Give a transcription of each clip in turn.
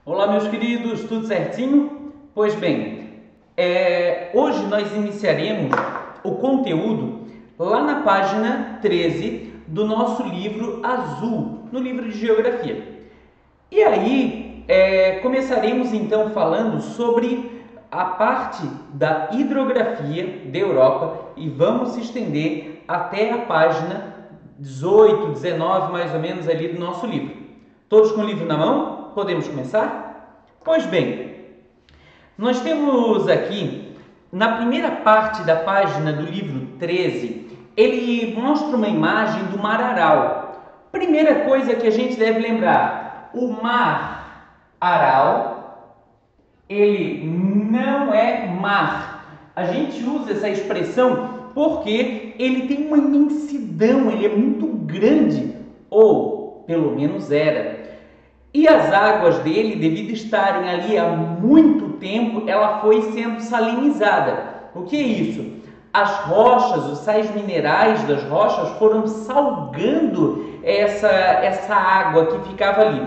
Olá, meus queridos, tudo certinho? Pois bem, hoje nós iniciaremos o conteúdo lá na página 13 do nosso livro azul, no livro de Geografia. E aí, começaremos então falando sobre a parte da hidrografia da Europa e vamos se estender até a página 18, 19, mais ou menos ali do nosso livro. Todos com o livro na mão? Podemos começar? Pois bem, nós temos aqui, na primeira parte da página do livro 13, ele mostra uma imagem do Mar Aral. Primeira coisa que a gente deve lembrar, o Mar Aral, ele não é mar. A gente usa essa expressão porque ele tem uma imensidão, ele é muito grande, ou pelo menos era. E as águas dele, devido estarem ali há muito tempo, ela foi sendo salinizada. O que é isso? As rochas, os sais minerais das rochas foram salgando essa água que ficava ali.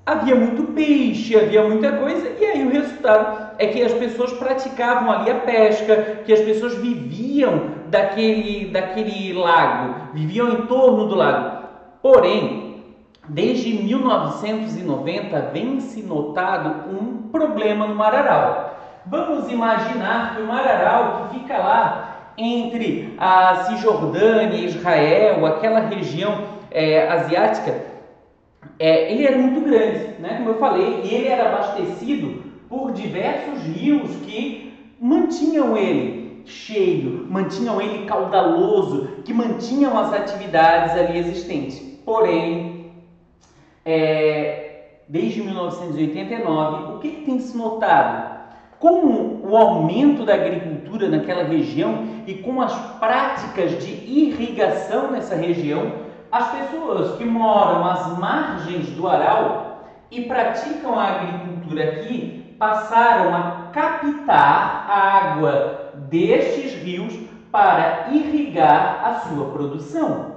Havia muito peixe, havia muita coisa, e aí o resultado é que as pessoas praticavam ali a pesca, que as pessoas viviam daquele lago, viviam em torno do lago. Porém, desde 1990 vem se notado um problema no Mar Aral. Vamos imaginar que o Mar Aral, que fica lá entre a Cisjordânia e Israel, aquela região asiática, ele era muito grande, né? Como eu falei, e ele era abastecido por diversos rios que mantinham ele cheio, mantinham ele caudaloso, que mantinham as atividades ali existentes. Porém, desde 1989, o que tem se notado? Com o aumento da agricultura naquela região e com as práticas de irrigação nessa região, as pessoas que moram às margens do Aral e praticam a agricultura aqui passaram a captar a água destes rios para irrigar a sua produção.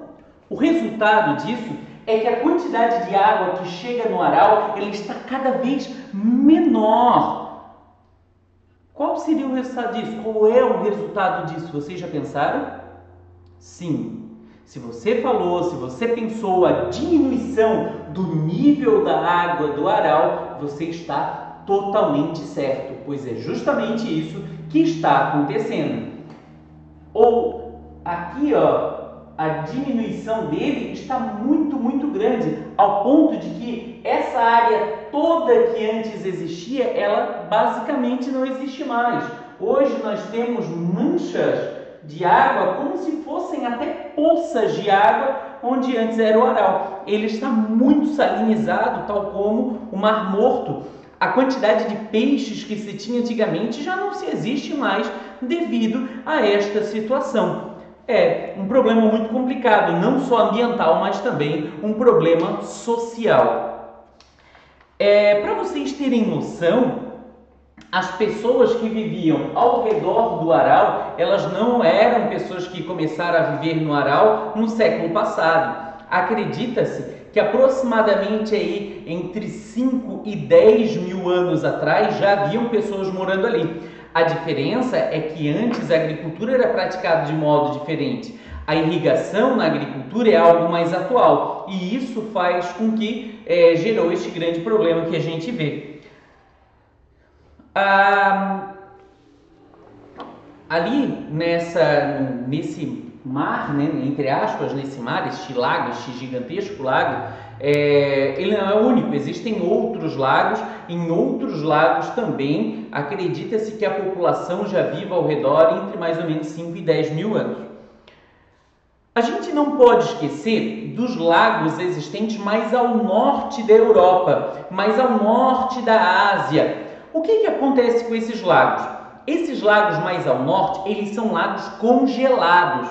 O resultado disso é que a quantidade de água que chega no Aral ele está cada vez menor. Qual seria o resultado disso? Qual é o resultado disso? Vocês já pensaram? Sim. Se você falou, se você pensou a diminuição do nível da água do Aral, você está totalmente certo, pois é justamente isso que está acontecendo. Ou aqui, a diminuição dele está muito grande, ao ponto de que essa área toda que antes existia, ela basicamente não existe mais. Hoje nós temos manchas de água como se fossem até poças de água onde antes era o Aral. Ele está muito salinizado, tal como o Mar Morto. A quantidade de peixes que se tinha antigamente já não se existe mais devido a esta situação. É um problema muito complicado, não só ambiental, mas também um problema social. Para vocês terem noção, as pessoas que viviam ao redor do Aral, elas não eram pessoas que começaram a viver no Aral no século passado. Acredita-se que aproximadamente aí entre 5 e 10 mil anos atrás já haviam pessoas morando ali. A diferença é que antes a agricultura era praticada de modo diferente. A irrigação na agricultura é algo mais atual e isso faz com que gerou este grande problema que a gente vê. Ali nesse mar, né, entre aspas, nesse mar, este lago, este gigantesco lago, ele não é o único, existem outros lagos. Em outros lagos também acredita-se que a população já vive ao redor entre mais ou menos 5 e 10 mil anos. A gente não pode esquecer dos lagos existentes mais ao norte da Europa, mais ao norte da Ásia. O que acontece com esses lagos? Esses lagos mais ao norte, eles são lagos congelados.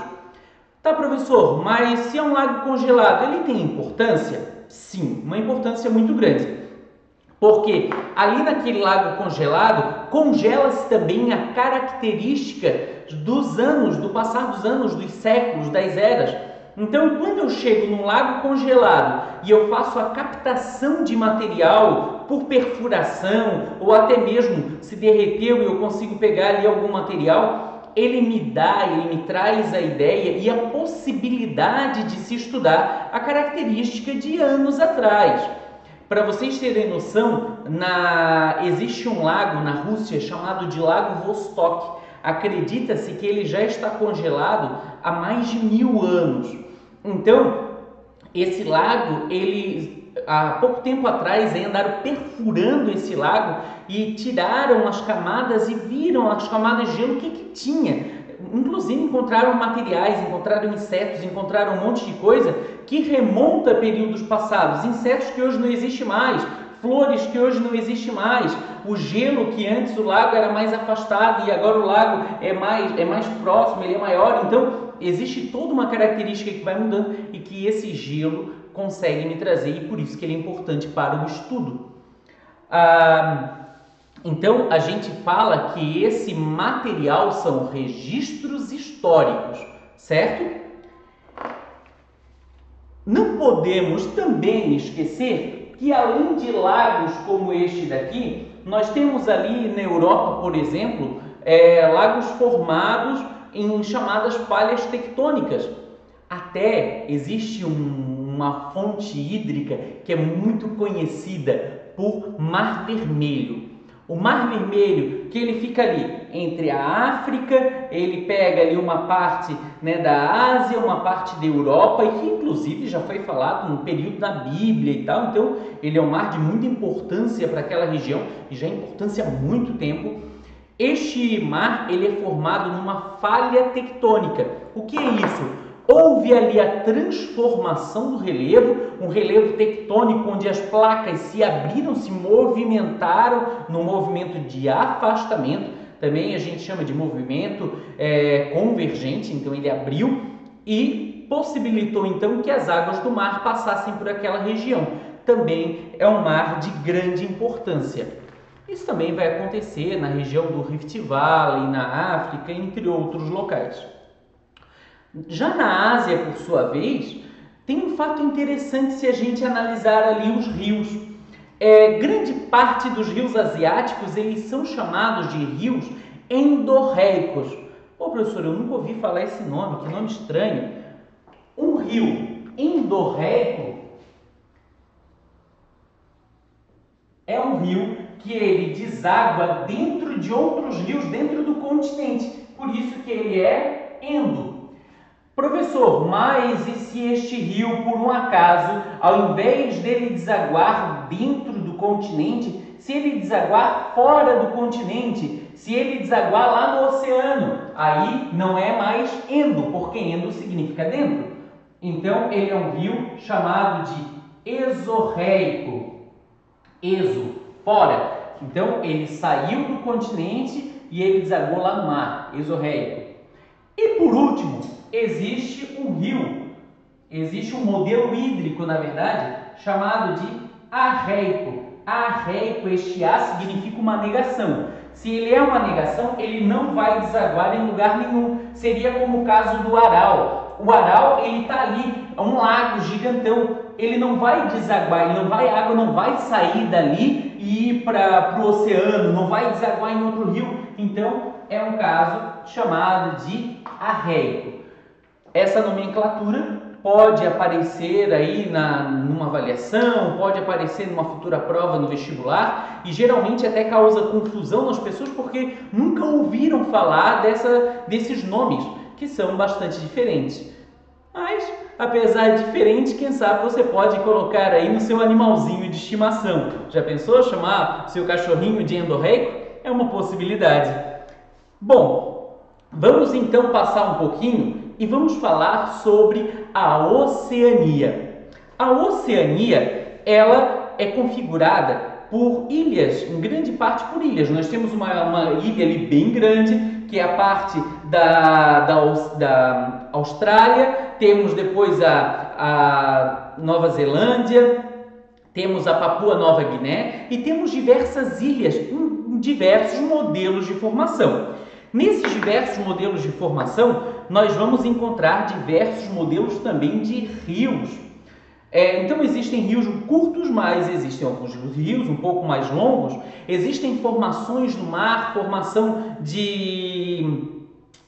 Tá, professor, mas se é um lago congelado, ele tem importância? Sim, uma importância muito grande. Porque ali naquele lago congelado, congela-se também a característica dos anos, do passar dos anos, dos séculos, das eras. Então, quando eu chego num lago congelado e eu faço a captação de material por perfuração ou até mesmo se derreteu e eu consigo pegar ali algum material, ele me traz a ideia e a possibilidade de se estudar a característica de anos atrás. Para vocês terem noção, existe um lago na Rússia chamado de Lago Vostok. Acredita-se que ele já está congelado há mais de 1000 anos. Então, esse lago, há pouco tempo atrás, andaram perfurando esse lago e tiraram as camadas e viram as camadas de gelo, o que tinha. Inclusive encontraram materiais, encontraram insetos, encontraram um monte de coisa que remonta a períodos passados, insetos que hoje não existem mais, flores que hoje não existem mais, o gelo que antes o lago era mais afastado e agora o lago é mais próximo, ele é maior. Então existe toda uma característica que vai mudando e que esse gelo consegue me trazer, e por isso que ele é importante para o estudo. Então a gente fala que esse material são registros históricos, certo? Não podemos também esquecer que além de lagos como este daqui, nós temos ali na Europa, por exemplo, lagos formados em chamadas falhas tectônicas. Até existe uma fonte hídrica que é muito conhecida por Mar Vermelho. O Mar Vermelho, que ele fica ali entre a África, ele pega ali uma parte, né, da Ásia, uma parte da Europa, e que inclusive já foi falado num período da Bíblia e tal. Então ele é um mar de muita importância para aquela região, e já é importância há muito tempo. Este mar, ele é formado numa falha tectônica. O que é isso? Houve ali a transformação do relevo, um relevo tectônico onde as placas se abriram, se movimentaram no movimento de afastamento. Também a gente chama de movimento convergente, então ele abriu e possibilitou então que as águas do mar passassem por aquela região. Também é um mar de grande importância. Isso também vai acontecer na região do Rift Valley, na África, entre outros locais. Já na Ásia, por sua vez, tem um fato interessante se a gente analisar ali os rios. Grande parte dos rios asiáticos, eles são chamados de rios endorreicos. Pô, professor, eu nunca ouvi falar esse nome, que nome estranho. Um rio endorreico é um rio que ele deságua dentro de outros rios dentro do continente. Por isso que ele é endo. Professor, mas e se este rio, por um acaso, ao invés dele desaguar dentro do continente, se ele desaguar fora do continente, se ele desaguar lá no oceano, aí não é mais endo, porque endo significa dentro. Então ele é um rio chamado de exorreico. Exo, fora. Então ele saiu do continente e ele desagou lá no mar, exorreico. E por último, existe um modelo hídrico, na verdade, chamado de arreico. Arreico, este A significa uma negação. Se ele é uma negação, ele não vai desaguar em lugar nenhum. Seria como o caso do Aral. O Aral, ele está ali, é um lago gigantão. Ele não vai desaguar, a água não vai sair dali e ir para o oceano, não vai desaguar em outro rio. Então, é um caso chamado de arreico. Essa nomenclatura pode aparecer aí numa avaliação, pode aparecer numa futura prova no vestibular e geralmente até causa confusão nas pessoas porque nunca ouviram falar desses nomes, que são bastante diferentes. Mas, apesar de diferente, quem sabe você pode colocar aí no seu animalzinho de estimação. Já pensou chamar seu cachorrinho de endorreico? É uma possibilidade. Bom, vamos então passar um pouquinho e vamos falar sobre a Oceania. A Oceania, ela é configurada por ilhas, em grande parte por ilhas. Nós temos uma ilha ali bem grande, que é a parte da Austrália, temos depois a Nova Zelândia, temos a Papua Nova Guiné e temos diversas ilhas em diversos modelos de formação. Nesses diversos modelos de formação, nós vamos encontrar diversos modelos também de rios. Então existem rios curtos, mas existem alguns rios um pouco mais longos. Existem formações no mar, formação de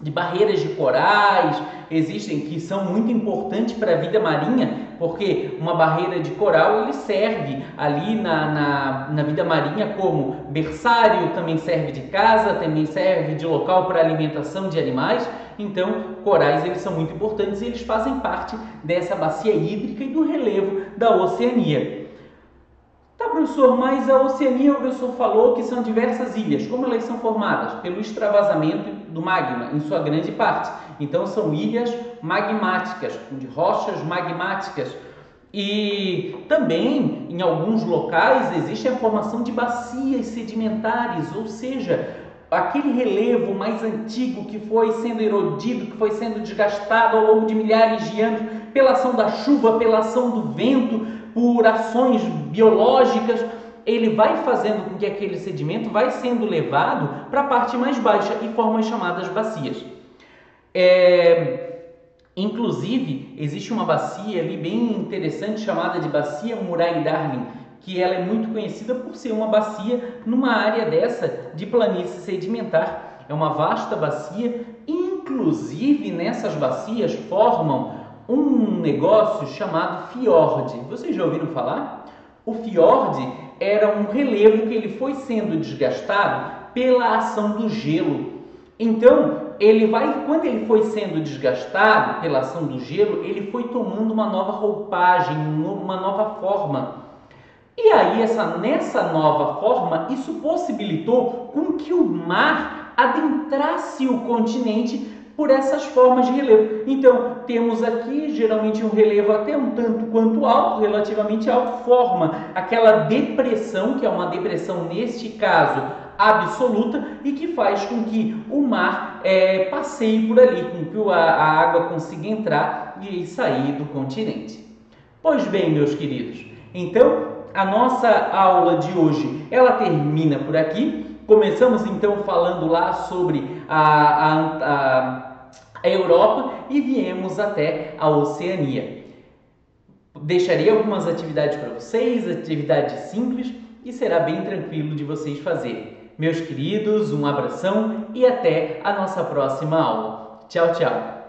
barreiras de corais, existem que são muito importantes para a vida marinha, porque uma barreira de coral ele serve ali na vida marinha como berçário, também serve de casa, também serve de local para alimentação de animais. Então, corais eles são muito importantes e eles fazem parte dessa bacia hídrica e do relevo da Oceania. Tá, professor, mas a Oceania, o professor falou que são diversas ilhas. Como elas são formadas? Pelo extravasamento do magma, em sua grande parte. Então, são ilhas magmáticas, de rochas magmáticas. E também, em alguns locais, existe a formação de bacias sedimentares, ou seja, aquele relevo mais antigo que foi sendo erodido, que foi sendo desgastado ao longo de milhares de anos pela ação da chuva, pela ação do vento, por ações biológicas, ele vai fazendo com que aquele sedimento vai sendo levado para a parte mais baixa e forma as chamadas bacias. Inclusive, existe uma bacia ali bem interessante chamada de Bacia Murray-Darling, que ela é muito conhecida por ser uma bacia numa área dessa de planície sedimentar. É uma vasta bacia, inclusive nessas bacias formam um negócio chamado fiord. Vocês já ouviram falar? O fiord era um relevo que ele foi sendo desgastado pela ação do gelo. Então, quando ele foi sendo desgastado pela ação do gelo, ele foi tomando uma nova roupagem, uma nova forma. E aí, nessa nova forma, isso possibilitou com que o mar adentrasse o continente por essas formas de relevo. Então, temos aqui geralmente um relevo até um tanto quanto alto, relativamente alto, forma aquela depressão, que é uma depressão neste caso absoluta, e que faz com que o mar passeie por ali, com que a água consiga entrar e sair do continente. Pois bem, meus queridos, então a nossa aula de hoje ela termina por aqui. Começamos então falando lá sobre a Europa e viemos até a Oceania. Deixarei algumas atividades para vocês, atividades simples, e será bem tranquilo de vocês fazerem. Meus queridos, um abração e até a nossa próxima aula. Tchau, tchau!